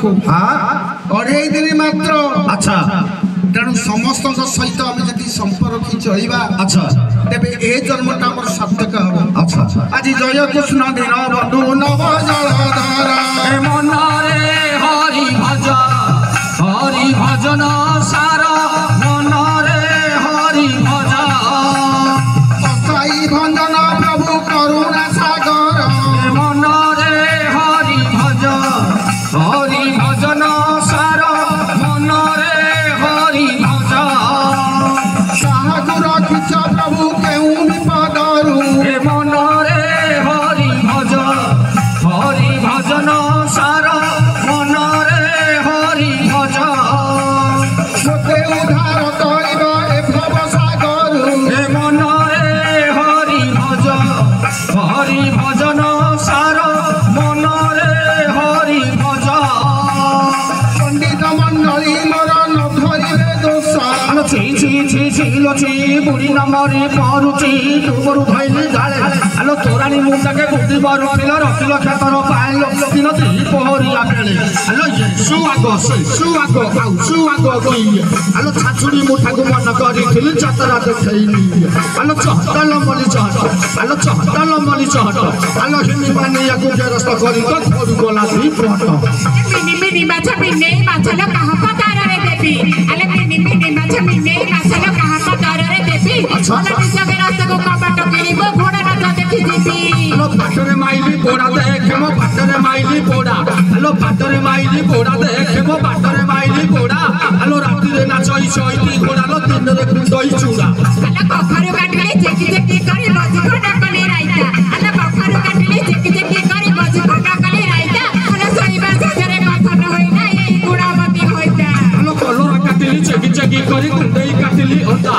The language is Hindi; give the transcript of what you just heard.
को अढ़ाई दिन मात्र अच्छा तेणु समस्त सहित आम जी संपर्क चलवा अच्छा तेरे ए जन्मटा मोर सार्थक हम अच्छा आज जय कृष्ण दिन बंधु नव जलधारा मन रे हरि भजन सार मन रे हरि भजन साई भंजन प्रभु करुणा सागर मन रे हरि भजन सार मन रे हरि भजन साहु रखिछ प्रभु केउ विपदरु मन रे हरि भजन सार मन रे हरि भजन मोते उद्धार करिब ए भव सागर मन रे हरि भजन सार मन रे हरि भजन पंडित मंडली मोर न धरिबे दोष छी बुढ़ी नमरी परुची तुमरु धैली झाले आलो तोरानी मुंडके बुद्धि बरुथिल रथिल क्षेत्र पाइल दिन पहरिया बेले आलो सुआग गई आलो छाछुड़ी मुठाको मन करिथिल जातरा देखैली आलो चहटल मली चहट आलो हिमी मानियाको व्यवस्था करी त घरु गला दी पट मिनी माछा मिने माछा ल कहा पतार रे देबी आले मिनी माछा मिने माछा ल कहा पतार रे देबी मला निजा रास्ता को कबाट किनिबो घोड़ा रास्ता देखि जीबी आलो पाटरे माइली पोड़ा देखमो पाटरे माइली पोड़ा आलो पाटरे माइली पोड़ा देखमो पाटरे माइली पोड़ा आलो राती रे नाचई सईती घोड़ा लो दिन रे खुंदई चूड़ा आले कखरु काटले जेकी करी बजी खडा कले राइता आले कखरु काटले जेकी करी बजी खडा कले राइता आले सईबा सजरे कथा न होइना ए गुणावती होइता आलो कलरा काटिली जेकी करी खुंदई काटिली ओटा